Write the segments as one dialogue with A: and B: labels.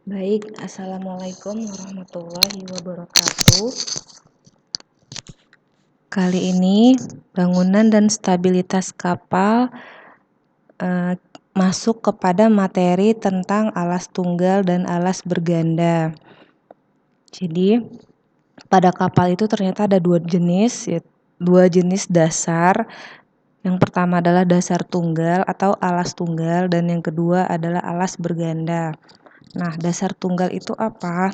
A: Baik, Assalamualaikum warahmatullahi wabarakatuh. Kali ini bangunan dan stabilitas kapal masuk kepada materi tentang alas tunggal dan alas berganda. Jadi pada kapal itu ternyata ada dua jenis dasar. Yang pertama adalah dasar tunggal atau alas tunggal, dan yang kedua adalah alas berganda. Nah, dasar tunggal itu apa?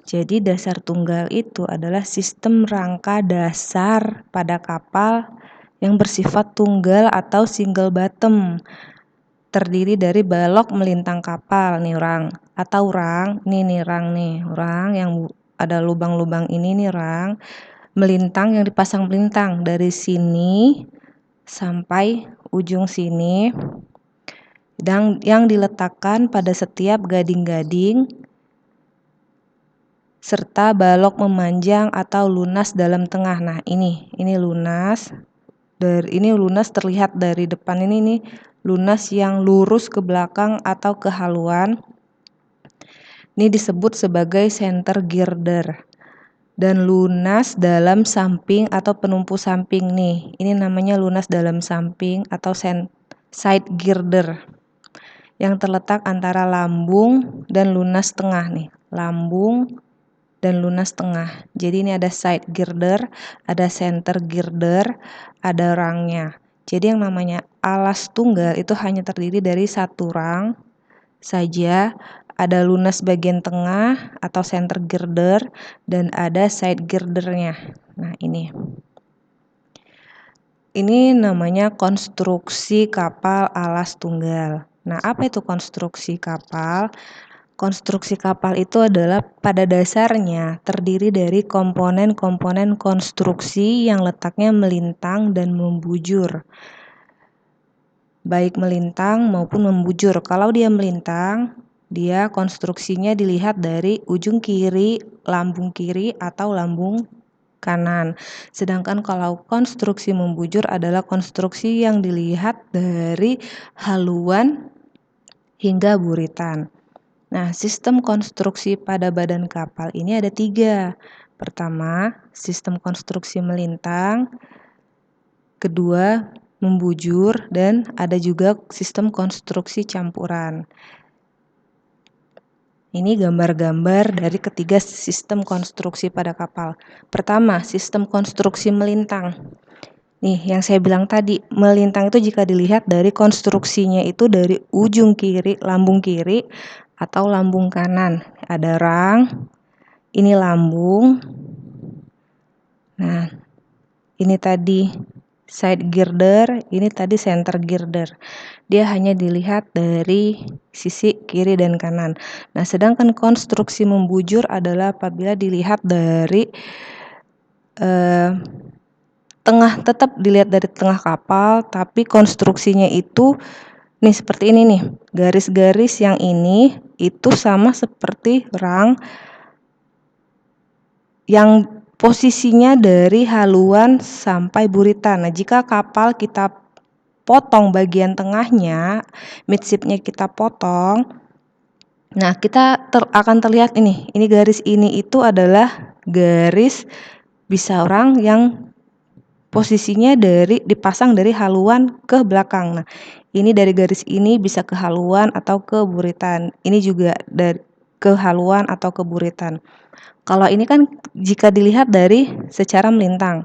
A: Jadi dasar tunggal itu adalah sistem rangka dasar pada kapal yang bersifat tunggal atau single bottom. Terdiri dari balok melintang kapal nih rang, atau rang, nih rang nih, rang yang ada lubang-lubang ini nih rang, melintang yang dipasang melintang dari sini sampai ujung sini, dan yang diletakkan pada setiap gading-gading serta balok memanjang atau lunas dalam tengah. Nah, ini lunas. Ini lunas terlihat dari depan ini nih, lunas yang lurus ke belakang atau ke haluan. Ini disebut sebagai center girder. Dan lunas dalam samping atau penumpu samping nih. Ini namanya lunas dalam samping atau side girder. Yang terletak antara lambung dan lunas tengah nih. Lambung dan lunas tengah. Jadi ini ada side girder, ada center girder, ada rangnya. Jadi yang namanya alas tunggal itu hanya terdiri dari satu rang saja, ada lunas bagian tengah atau center girder, dan ada side girdernya. Nah, ini namanya konstruksi kapal alas tunggal. Nah, apa itu konstruksi kapal? Konstruksi kapal itu adalah pada dasarnya terdiri dari komponen-komponen konstruksi yang letaknya melintang dan membujur. Baik melintang maupun membujur. Kalau dia melintang, dia konstruksinya dilihat dari ujung kiri, lambung kiri atau lambung kanan. Sedangkan kalau konstruksi membujur adalah konstruksi yang dilihat dari haluan hingga buritan. Nah, sistem konstruksi pada badan kapal ini ada 3. Pertama, sistem konstruksi melintang. Kedua, membujur. Dan ada juga sistem konstruksi campuran. Ini gambar-gambar dari ketiga sistem konstruksi pada kapal. Pertama, sistem konstruksi melintang. Nih, yang saya bilang tadi, melintang itu jika dilihat dari konstruksinya itu dari ujung kiri, lambung kiri, atau lambung kanan. Ada rang, ini lambung. Nah, ini tadi side girder, ini tadi center girder. Dia hanya dilihat dari sisi kiri dan kanan. Nah, sedangkan konstruksi membujur adalah apabila dilihat dari tetap dilihat dari tengah kapal, tapi konstruksinya itu nih seperti ini nih. Garis-garis yang ini itu sama seperti rang yang posisinya dari haluan sampai buritan. Nah, jika kapal kita potong bagian tengahnya, midshipnya kita potong, nah kita akan terlihat ini garis ini itu adalah garis bisa orang yang posisinya dipasang dari haluan ke belakang. Nah, ini dari garis ini bisa ke haluan atau ke buritan. Ini juga dari ke haluan atau ke buritan. Kalau ini kan jika dilihat dari secara melintang.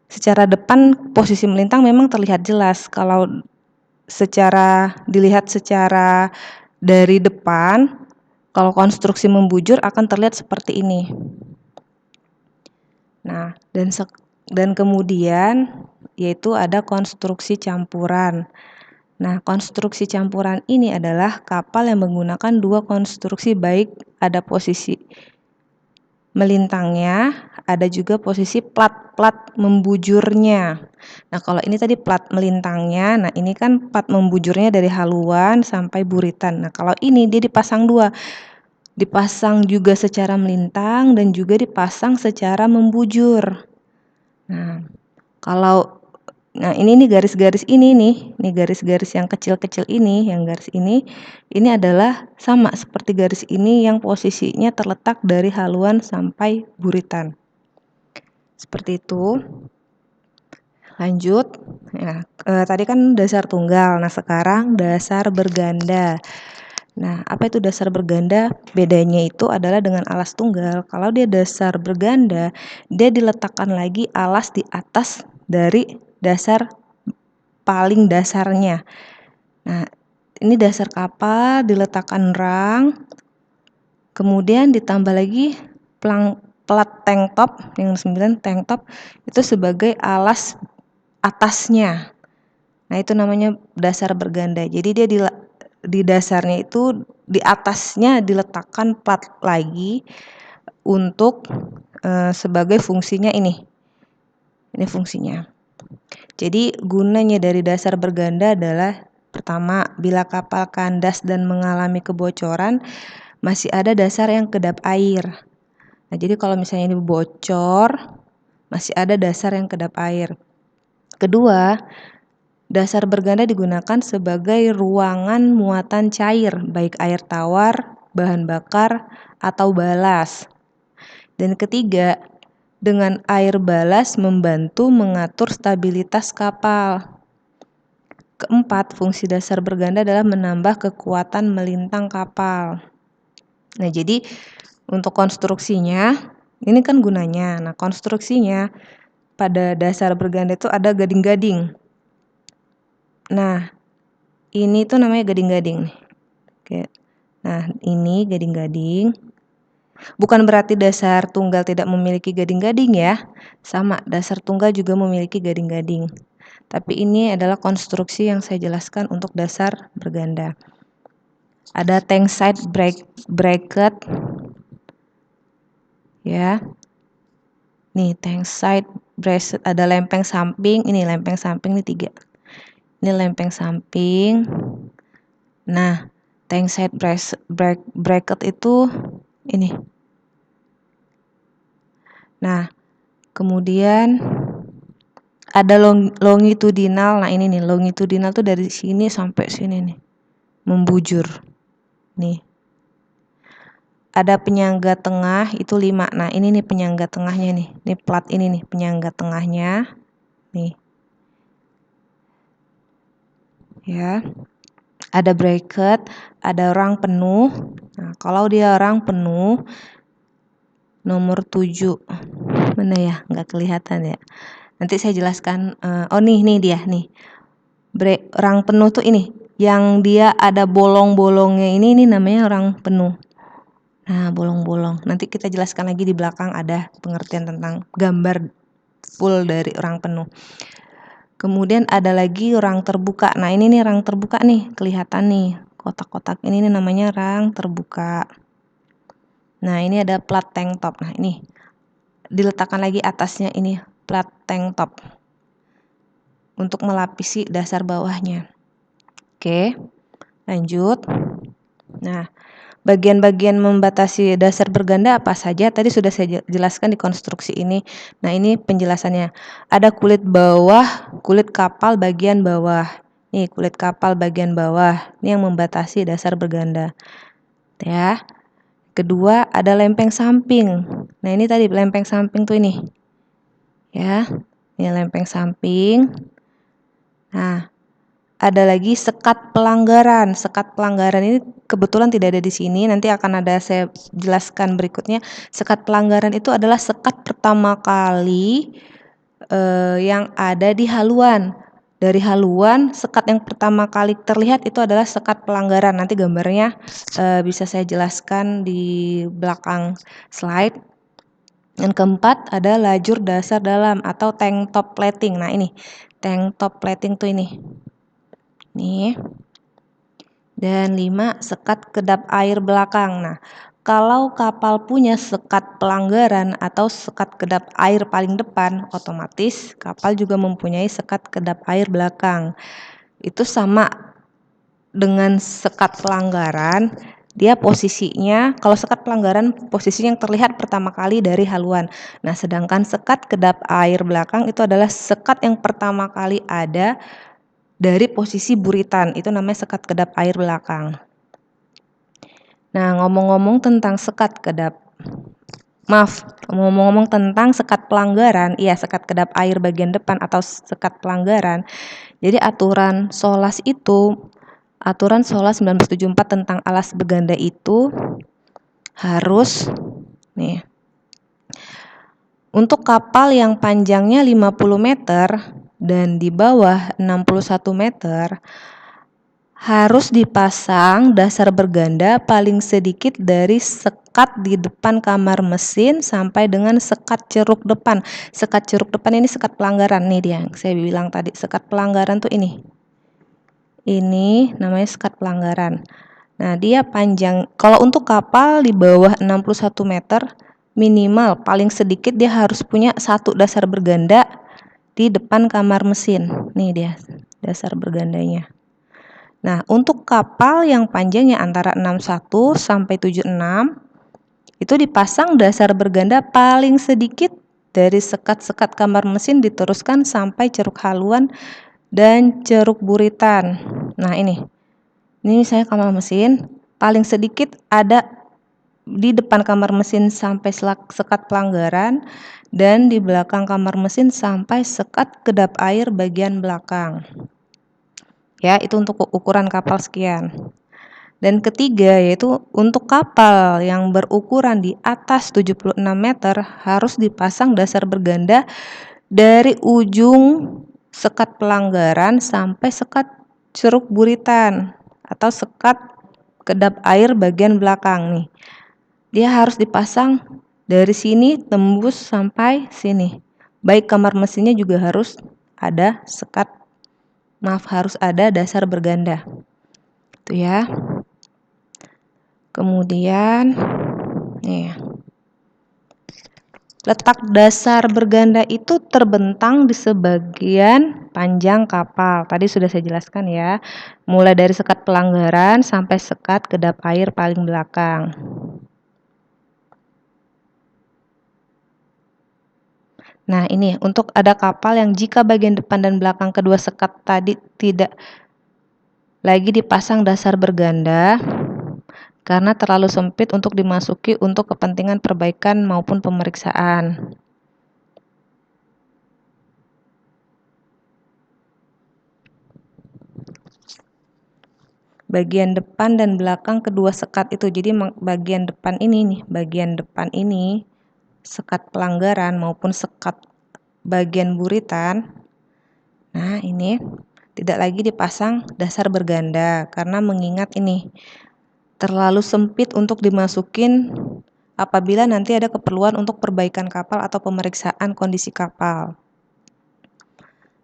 A: Secara depan posisi melintang memang terlihat jelas. Kalau dilihat secara dari depan, kalau konstruksi membujur akan terlihat seperti ini. Nah, dan kemudian yaitu ada konstruksi campuran. Nah, konstruksi campuran ini adalah kapal yang menggunakan dua konstruksi, baik ada posisi melintangnya, ada juga posisi plat membujurnya. Nah, kalau ini tadi plat melintangnya, nah ini kan plat membujurnya dari haluan sampai buritan. Nah, kalau ini dia dipasang dua. Dipasang juga secara melintang dan juga dipasang secara membujur. Nah, kalau Nah, ini nih garis-garis ini nih garis-garis yang kecil-kecil ini, yang garis ini adalah sama seperti garis ini yang posisinya terletak dari haluan sampai buritan. Seperti itu. Lanjut. Nah, tadi kan dasar tunggal. Nah, sekarang dasar berganda. Nah, apa itu dasar berganda? Bedanya itu adalah dengan alas tunggal. Kalau dia dasar berganda, dia diletakkan lagi alas di atas dari dasar paling dasarnya. Nah, ini dasar kapal diletakkan rang, kemudian ditambah lagi plat tank top yang 9 tank top itu sebagai alas atasnya. Nah, itu namanya dasar berganda. Jadi dia di dasarnya itu di atasnya diletakkan plat lagi untuk sebagai fungsinya ini. Ini fungsinya. Jadi gunanya dari dasar berganda adalah pertama, bila kapal kandas dan mengalami kebocoran, masih ada dasar yang kedap air. Nah, jadi kalau misalnya ini bocor, masih ada dasar yang kedap air. Kedua, dasar berganda digunakan sebagai ruangan muatan cair, baik air tawar, bahan bakar, atau balas. Dan ketiga, dengan air balas membantu mengatur stabilitas kapal. Keempat, fungsi dasar berganda adalah menambah kekuatan melintang kapal. Nah, jadi untuk konstruksinya, ini kan gunanya. Nah, konstruksinya pada dasar berganda itu ada gading-gading. Nah, ini tuh namanya gading-gading nih. Oke. Nah, ini gading-gading. Bukan berarti dasar tunggal tidak memiliki gading-gading ya. Sama, dasar tunggal juga memiliki gading-gading. Tapi ini adalah konstruksi yang saya jelaskan untuk dasar berganda. Ada tank side bracket. Ya. Nih, tank side bracket, ada lempeng samping. Ini lempeng samping nih 3. Ini lempeng samping. Nah, tank side bracket itu ini. Nah, kemudian ada longitudinal. Nah, ini nih, longitudinal tuh dari sini sampai sini nih. Membujur. Nih. Ada penyangga tengah itu 5. Nah, ini nih penyangga tengahnya nih. Ini plat ini nih penyangga tengahnya. Nih. Ya. Ada bracket, ada rang penuh. Nah, kalau dia rang penuh nomor 7. Mana ya? Nggak kelihatan ya. Nanti saya jelaskan. Oh, nih dia nih. Rang penuh tuh ini. Yang dia ada bolong-bolongnya ini namanya rang penuh. Nah, bolong-bolong. Nanti kita jelaskan lagi di belakang ada pengertian tentang gambar full dari rang penuh. Kemudian ada lagi rang terbuka. Nah, ini nih rang terbuka nih, kelihatan nih. Kotak-kotak ini nih namanya rang terbuka. Nah, ini ada plat tank top. Nah, ini diletakkan lagi atasnya ini plat tank top untuk melapisi dasar bawahnya. Oke, lanjut. Nah, bagian-bagian membatasi dasar berganda apa saja? Tadi sudah saya jelaskan di konstruksi ini. Nah, ini penjelasannya. Ada kulit bawah, kulit kapal bagian bawah. Nih, kulit kapal bagian bawah. Ini yang membatasi dasar berganda. Ya. Kedua, ada lempeng samping. Nah, ini tadi lempeng samping tuh ini. Ya. Ini lempeng samping. Nah, ada lagi sekat pelanggaran. Sekat pelanggaran ini kebetulan tidak ada di sini. Nanti akan ada saya jelaskan berikutnya. Sekat pelanggaran itu adalah sekat pertama kali yang ada di haluan. Dari haluan, sekat yang pertama kali terlihat itu adalah sekat pelanggaran. Nanti gambarnya bisa saya jelaskan di belakang slide. Yang keempat ada lajur dasar dalam atau tank top plating. Nah, ini tank top plating tuh ini. Nih. Dan 5, sekat kedap air belakang. Nah, kalau kapal punya sekat pelanggaran atau sekat kedap air paling depan, otomatis kapal juga mempunyai sekat kedap air belakang. Itu sama dengan sekat pelanggaran, dia posisinya, kalau sekat pelanggaran posisinya yang terlihat pertama kali dari haluan. Nah, sedangkan sekat kedap air belakang itu adalah sekat yang pertama kali ada dari posisi buritan, itu namanya sekat kedap air belakang. Nah, ngomong-ngomong tentang sekat kedap, ngomong-ngomong tentang sekat pelanggaran, iya sekat kedap air bagian depan atau sekat pelanggaran. Jadi aturan SOLAS 1974 tentang alas berganda itu harus nih. Untuk kapal yang panjangnya 50 meter dan di bawah 61 meter harus dipasang dasar berganda paling sedikit dari sekat di depan kamar mesin sampai dengan sekat ceruk depan. Sekat ceruk depan ini sekat pelanggaran nih dia. Saya bilang tadi sekat pelanggaran tuh ini. Ini namanya sekat pelanggaran. Nah, dia panjang, kalau untuk kapal di bawah 61 meter, minimal paling sedikit dia harus punya satu dasar berganda di depan kamar mesin. Nih dia, dasar bergandanya. Nah, untuk kapal yang panjangnya antara 61 sampai 76, itu dipasang dasar berganda paling sedikit dari sekat-sekat kamar mesin diteruskan sampai ceruk haluan dan ceruk buritan. Nah, ini saya kamar mesin, paling sedikit ada di depan kamar mesin sampai sekat pelanggaran dan di belakang kamar mesin sampai sekat kedap air bagian belakang. Ya, itu untuk ukuran kapal sekian. Dan ketiga yaitu untuk kapal yang berukuran di atas 76 meter harus dipasang dasar berganda dari ujung sekat pelanggaran sampai sekat ceruk buritan atau sekat kedap air bagian belakang nih. Dia harus dipasang dari sini tembus sampai sini. Baik kamar mesinnya juga harus ada harus ada dasar berganda. Itu ya. Kemudian nih. Letak dasar berganda itu terbentang di sebagian panjang kapal. Tadi sudah saya jelaskan ya. Mulai dari sekat pelanggaran sampai sekat kedap air paling belakang. Nah, ini untuk ada kapal yang jika bagian depan dan belakang kedua sekat tadi tidak lagi dipasang dasar berganda karena terlalu sempit untuk dimasuki untuk kepentingan perbaikan maupun pemeriksaan. Bagian depan dan belakang kedua sekat itu, jadi bagian depan ini nih, bagian depan ini sekat pelanggaran maupun sekat bagian buritan. Nah, ini tidak lagi dipasang dasar berganda karena mengingat ini terlalu sempit untuk dimasukin apabila nanti ada keperluan untuk perbaikan kapal atau pemeriksaan kondisi kapal.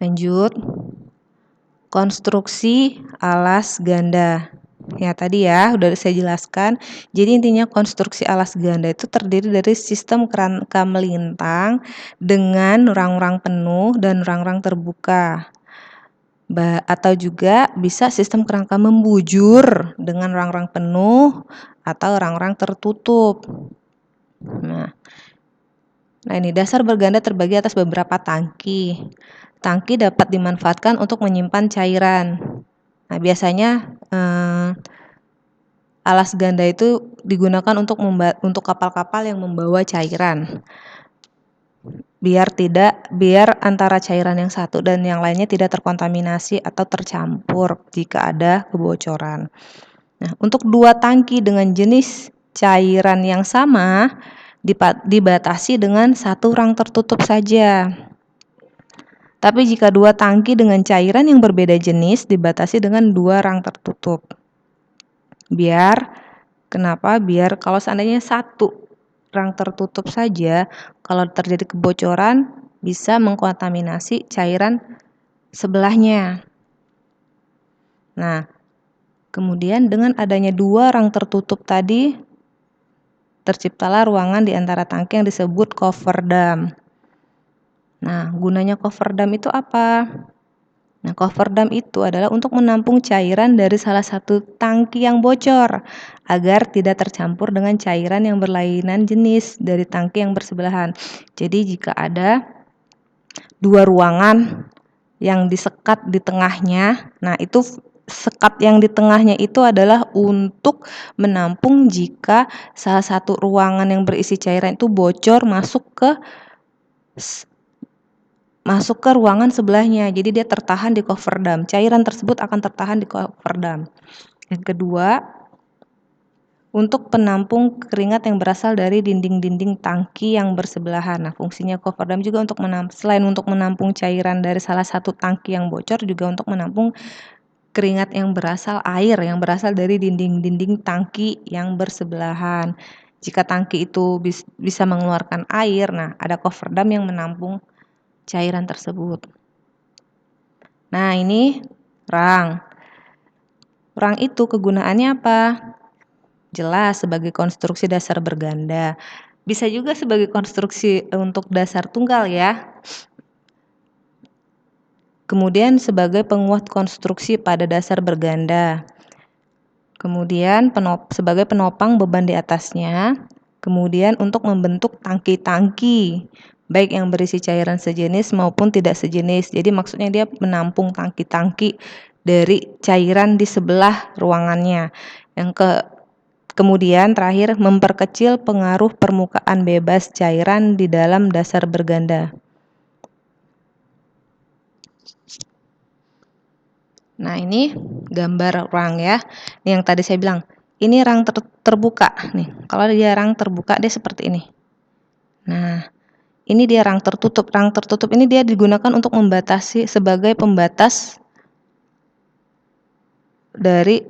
A: Lanjut. Konstruksi alas ganda. Ya, tadi ya udah saya jelaskan. Jadi intinya konstruksi alas ganda itu terdiri dari sistem kerangka melintang dengan rang-rang penuh dan rang-rang terbuka. Atau juga bisa sistem kerangka membujur dengan rang-rang penuh atau rang-rang tertutup. Nah, ini dasar berganda terbagi atas beberapa tangki. Tangki dapat dimanfaatkan untuk menyimpan cairan. Nah, biasanya alas ganda itu digunakan untuk kapal-kapal yang membawa cairan. Biar antara cairan yang satu dan yang lainnya tidak terkontaminasi atau tercampur jika ada kebocoran. Nah, untuk dua tangki dengan jenis cairan yang sama dibatasi dengan satu rang tertutup saja. Tapi jika dua tangki dengan cairan yang berbeda jenis dibatasi dengan dua rang tertutup. Kenapa? Biar kalau seandainya satu rang tertutup saja, kalau terjadi kebocoran bisa mengkontaminasi cairan sebelahnya. Nah, kemudian dengan adanya dua rang tertutup tadi, terciptalah ruangan di antara tangki yang disebut cover dam. Nah, gunanya cover dam itu apa? Nah, cover dam itu adalah untuk menampung cairan dari salah satu tangki yang bocor agar tidak tercampur dengan cairan yang berlainan jenis dari tangki yang bersebelahan. Jadi jika ada dua ruangan yang disekat di tengahnya, nah itu sekat yang di tengahnya itu adalah untuk menampung jika salah satu ruangan yang berisi cairan itu bocor masuk ke ruangan sebelahnya. Jadi dia tertahan di cover dam. Cairan tersebut akan tertahan di cover dam. Yang kedua, untuk penampung keringat yang berasal dari dinding-dinding tangki yang bersebelahan. Nah, fungsinya cover dam juga untuk selain untuk menampung cairan dari salah satu tangki yang bocor, juga untuk menampung keringat yang berasal dari dinding-dinding tangki yang bersebelahan. Jika tangki itu bisa mengeluarkan air, nah ada cover dam yang menampung cairan tersebut. Nah, ini rang. Rang itu kegunaannya apa? Jelas sebagai konstruksi dasar berganda. Bisa juga sebagai konstruksi untuk dasar tunggal ya. Kemudian sebagai penguat konstruksi pada dasar berganda. Kemudian sebagai penopang beban di atasnya. Kemudian untuk membentuk tangki-tangki, baik yang berisi cairan sejenis maupun tidak sejenis. Jadi maksudnya dia menampung tangki-tangki dari cairan di sebelah ruangannya. Kemudian terakhir memperkecil pengaruh permukaan bebas cairan di dalam dasar berganda. Nah, ini gambar rang ya. Ini yang tadi saya bilang, ini rang terbuka nih. Kalau dia rang terbuka dia seperti ini. Nah, ini dia rang tertutup. Rang tertutup ini dia digunakan untuk membatasi sebagai pembatas dari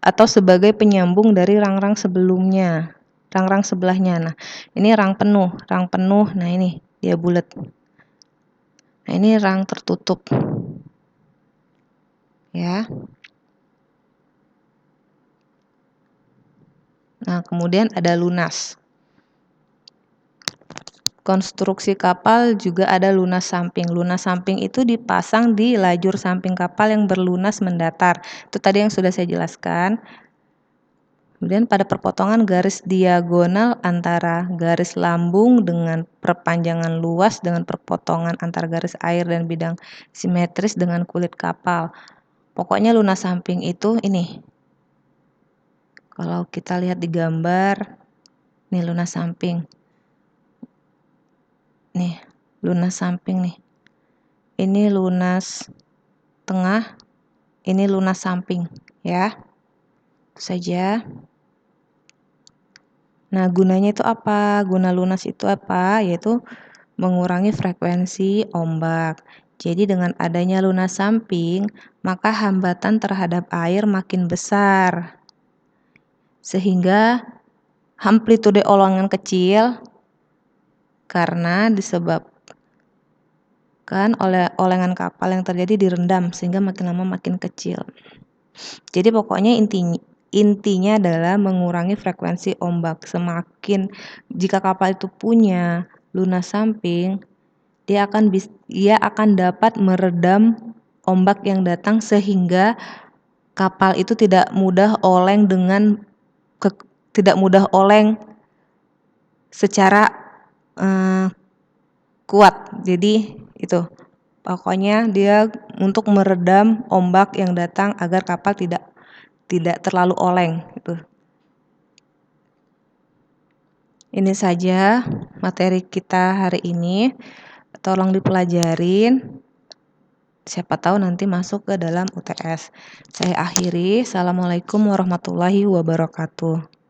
A: atau sebagai penyambung dari rang-rang sebelumnya, rang-rang sebelahnya. Nah, ini rang penuh. Nah ini dia bulat. Nah, ini rang tertutup. Ya. Nah, kemudian ada lunas. Konstruksi kapal juga ada lunas samping. Lunas samping itu dipasang di lajur samping kapal yang berlunas mendatar. Itu tadi yang sudah saya jelaskan. Kemudian pada perpotongan garis diagonal antara garis lambung dengan perpanjangan luas dengan perpotongan antara garis air dan bidang simetris dengan kulit kapal. Pokoknya lunas samping itu ini. Kalau kita lihat di gambar, ini lunas samping. Nih, lunas samping nih. Ini lunas tengah, ini lunas samping, ya. Itu saja. Nah, gunanya itu apa? Guna lunas itu apa? Yaitu mengurangi frekuensi ombak. Jadi dengan adanya lunas samping, maka hambatan terhadap air makin besar. Sehingga amplitude olangan kecil karena disebabkan oleh olengan kapal yang terjadi direndam sehingga makin lama makin kecil. Jadi pokoknya intinya adalah mengurangi frekuensi ombak. Semakin jika kapal itu punya lunas samping, dia akan dapat meredam ombak yang datang sehingga kapal itu tidak mudah oleng secara kuat. Jadi itu pokoknya dia untuk meredam ombak yang datang agar kapal tidak terlalu oleng gitu. Ini saja materi kita hari ini. Tolong dipelajarin. Siapa tahu nanti masuk ke dalam UTS. Saya akhiri. Assalamualaikum warahmatullahi wabarakatuh.